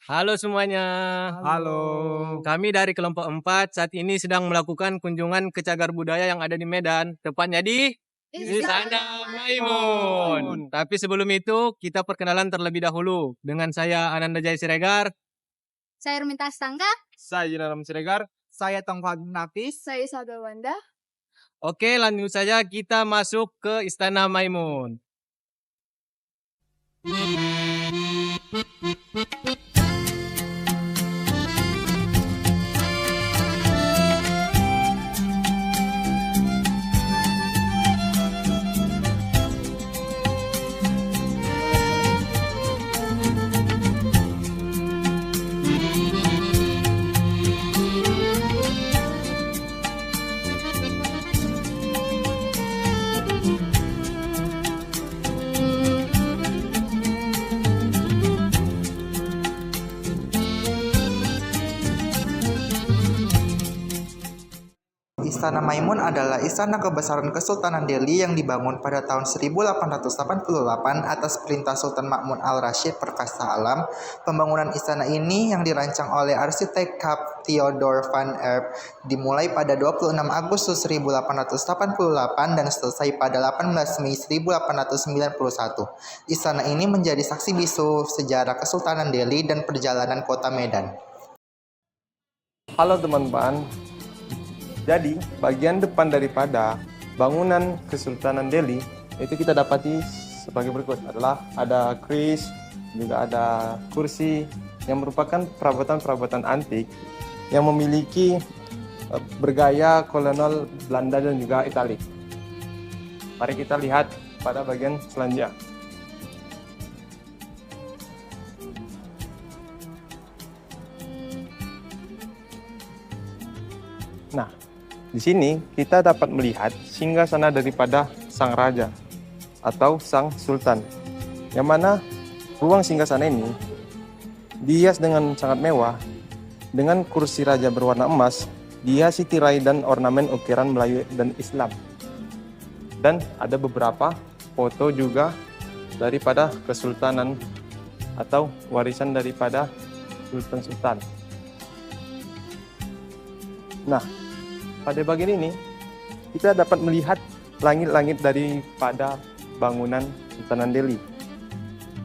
Halo semuanya. Halo. Kami dari kelompok 4 saat ini sedang melakukan kunjungan ke cagar budaya yang ada di Medan, tepatnya di Istana Maimun. Tapi sebelum itu, kita perkenalan terlebih dahulu. Dengan saya Ananda Jaya Siregar. Saya Ruminta Astangka. Saya Yunaram Siregar. Saya Tongfag Nafis. Saya Isabel Wanda. Oke, lanjut saja kita masuk ke Istana Maimun. Istana Maimun adalah istana kebesaran Kesultanan Delhi yang dibangun pada tahun 1888 atas perintah Sultan Mahmud Al-Rashid Perkasa Alam. Pembangunan istana ini yang dirancang oleh arsitek Kap Theodor van Erp dimulai pada 26 Agustus 1888 dan selesai pada 18 Mei 1891. Istana ini menjadi saksi bisu sejarah Kesultanan Delhi dan perjalanan kota Medan. Halo teman-teman. Jadi, bagian depan daripada bangunan Kesultanan Delhi itu kita dapati sebagai berikut adalah ada keris, juga ada kursi yang merupakan perabotan-perabotan antik yang memiliki bergaya kolonial Belanda dan juga Italia. Mari kita lihat pada bagian selanjutnya. Nah, di sini kita dapat melihat singgasana daripada sang raja atau sang sultan, yang mana ruang singgasana ini dihias dengan sangat mewah dengan kursi raja berwarna emas, dihiasi tirai dan ornamen ukiran Melayu dan Islam. Dan ada beberapa foto juga daripada kesultanan atau warisan daripada sultan-sultan. Nah, pada bagian ini, kita dapat melihat langit-langit daripada bangunan Sultanan Delhi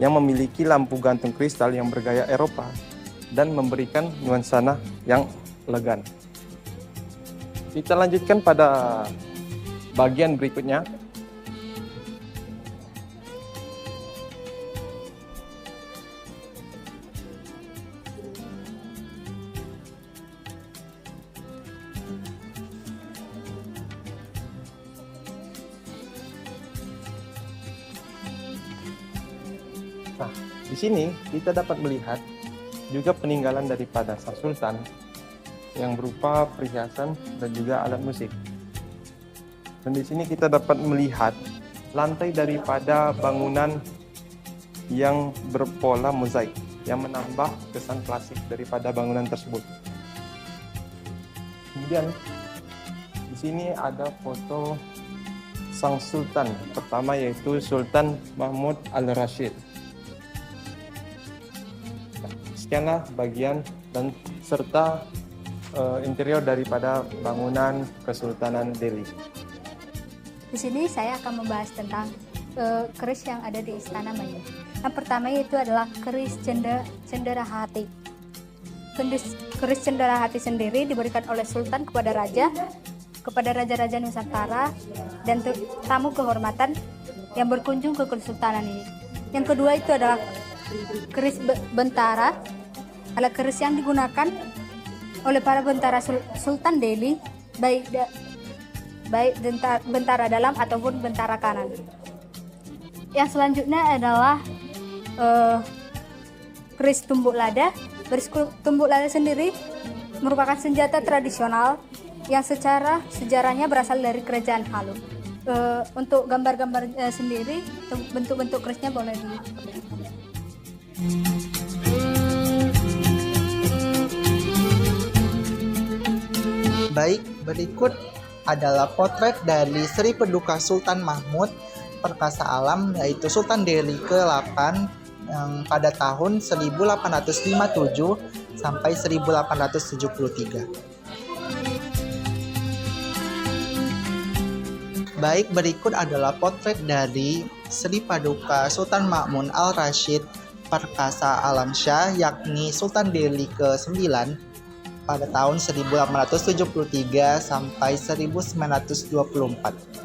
yang memiliki lampu gantung kristal yang bergaya Eropa dan memberikan nuansana yang elegan. Kita lanjutkan pada bagian berikutnya. Nah, di sini kita dapat melihat juga peninggalan daripada sang sultan yang berupa perhiasan dan juga alat musik. Dan di sini kita dapat melihat lantai daripada bangunan yang berpola mozaik yang menambah kesan klasik daripada bangunan tersebut. Kemudian di sini ada foto sang sultan pertama, yaitu Sultan Mahmud Al-Rashid. Sekianlah bagian dan serta interior daripada bangunan Kesultanan Delhi. Di sini saya akan membahas tentang keris yang ada di Istana Maimun. Yang pertama itu adalah keris Cenderawasih. Keris Cenderawasih sendiri diberikan oleh Sultan kepada raja-raja Nusantara dan tamu kehormatan yang berkunjung ke Kesultanan ini. Yang kedua itu adalah keris bentara, alat keris yang digunakan oleh para bentara Sultan Delhi, baik bentara dalam ataupun bentara kanan. Yang selanjutnya adalah keris tumbuk lada. Keris tumbuk lada sendiri merupakan senjata tradisional yang secara sejarahnya berasal dari kerajaan Halu. Untuk gambar-gambar sendiri, bentuk-bentuk kerisnya boleh dilihat. Baik, berikut adalah potret dari Sri Paduka Sultan Mahmud Perkasa Alam, yaitu Sultan Delhi ke-8 yang pada tahun 1857 sampai 1873. Baik, berikut adalah potret dari Sri Paduka Sultan Ma'mun Al-Rashid Perkasa Alamsyah, yakni Sultan Delhi ke-9 pada tahun 1873 sampai 1924.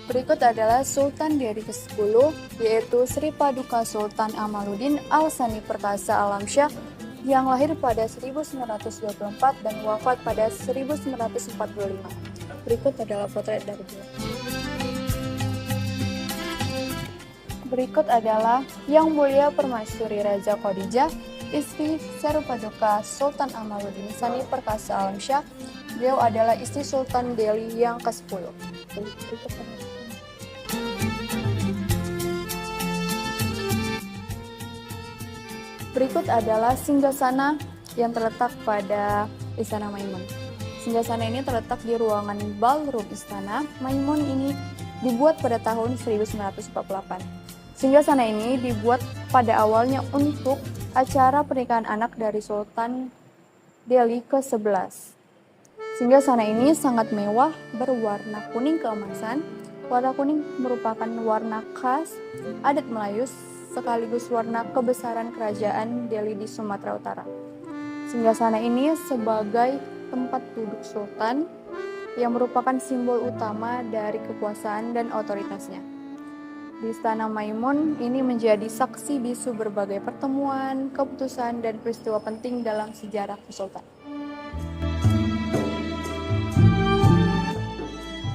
Berikut adalah Sultan Delhi ke-10, yaitu Sri Paduka Sultan Amaluddin Al-Sani Perkasa Alamsyah yang lahir pada 1924 dan wafat pada 1945. Berikut adalah potret dari beliau. Berikut adalah Yang Mulia Permaisuri Raja Khadijah, istri Sri Paduka Sultan Amaluddin Sani Perkasa Alamsyah. Beliau adalah istri Sultan Delhi yang ke-10. Berikut adalah singgasana yang terletak pada Istana Maimun. Singgasana ini terletak di ruangan ballroom Istana Maimun. Ini dibuat pada tahun 1948. Singgasana ini dibuat pada awalnya untuk acara pernikahan anak dari Sultan Delhi ke-11. Singgasana ini sangat mewah, berwarna kuning keemasan. Warna kuning merupakan warna khas adat Melayu sekaligus warna kebesaran kerajaan Delhi di Sumatera Utara. Singgasana ini sebagai tempat duduk sultan yang merupakan simbol utama dari kekuasaan dan otoritasnya. Di Istana Maimun ini menjadi saksi bisu berbagai pertemuan, keputusan, dan peristiwa penting dalam sejarah kesultanan.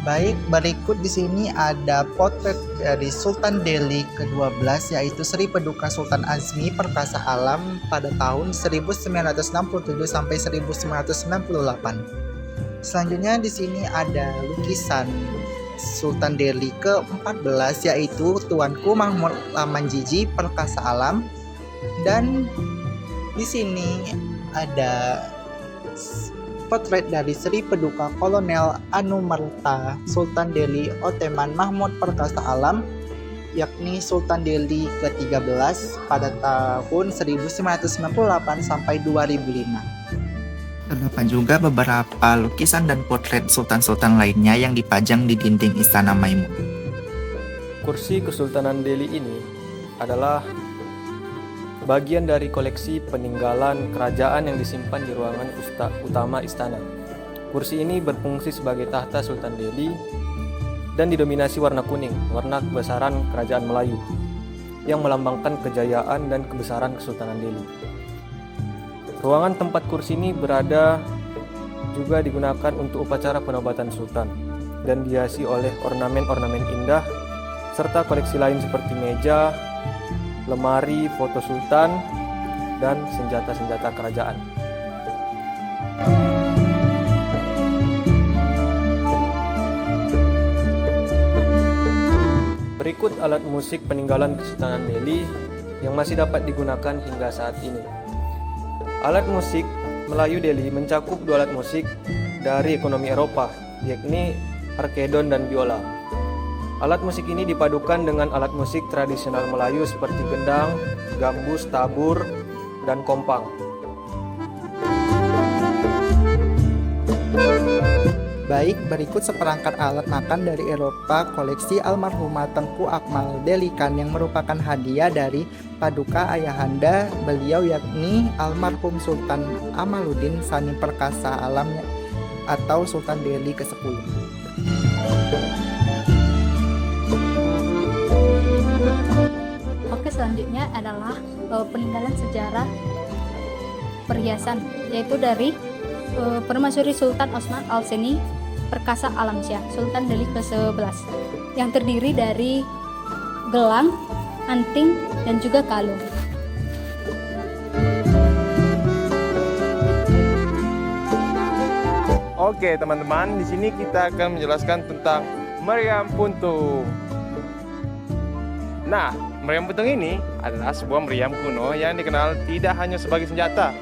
Baik, berikut di sini ada potret dari Sultan Delhi ke-12, yaitu Sri Paduka Sultan Azmi Perkasa Alam pada tahun 1967 sampai 1998. Selanjutnya di sini ada lukisan Sultan Delhi ke-14, yaitu Tuanku Mahmud Lamanjiji Perkasa Alam, dan di sini ada potret dari Sri Paduka Kolonel Anumerta Sultan Delhi Otoman Mahmud Perkasa Alam, yakni Sultan Delhi ke-13 pada tahun 1998 sampai 2005. Terdapat juga beberapa lukisan dan potret sultan-sultan lainnya yang dipajang di dinding Istana Maimun. Kursi Kesultanan Delhi ini adalah bagian dari koleksi peninggalan kerajaan yang disimpan di ruangan utama istana. Kursi ini berfungsi sebagai tahta Sultan Delhi dan didominasi warna kuning, warna kebesaran kerajaan Melayu, yang melambangkan kejayaan dan kebesaran Kesultanan Delhi. Ruangan tempat kursi ini berada juga digunakan untuk upacara penobatan sultan dan dihiasi oleh ornamen-ornamen indah serta koleksi lain seperti meja, lemari, foto sultan, dan senjata-senjata kerajaan. Berikut alat musik peninggalan Kesultanan Delhi yang masih dapat digunakan hingga saat ini. Alat musik Melayu Delhi mencakup dua alat musik dari ekonomi Eropa, yakni arkedon dan biola. Alat musik ini dipadukan dengan alat musik tradisional Melayu seperti gendang, gambus, tabur, dan kompang. Baik, berikut seperangkat alat makan dari Eropa koleksi almarhumah Tengku Akmal Delhi Khan yang merupakan hadiah dari Paduka ayahanda beliau, yakni almarhum Sultan Amaluddin Sani Perkasa Alam atau Sultan Delhi ke-10. Oke, selanjutnya adalah peninggalan sejarah perhiasan, yaitu dari Permaisuri Sultan Osman Al-Sani Perkasa Alamsyah, Sultan Delhi ke-11, yang terdiri dari gelang, anting, dan juga kalung. Oke teman-teman, di sini kita akan menjelaskan tentang meriam puntung. Nah, meriam puntung ini adalah sebuah meriam kuno yang dikenal tidak hanya sebagai senjata,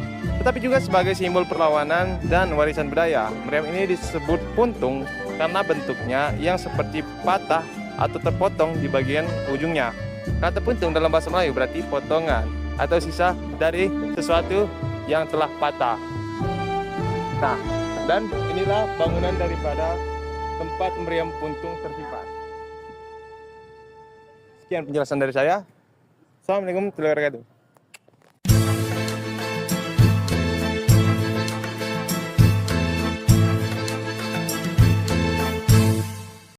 tetapi juga sebagai simbol perlawanan dan warisan budaya. Meriam ini disebut puntung karena bentuknya yang seperti patah atau terpotong di bagian ujungnya. Kata puntung dalam bahasa Melayu berarti potongan atau sisa dari sesuatu yang telah patah. Nah, dan inilah bangunan daripada tempat meriam puntung tersimpan. Sekian penjelasan dari saya. Assalamualaikum warahmatullahi wabarakatuh.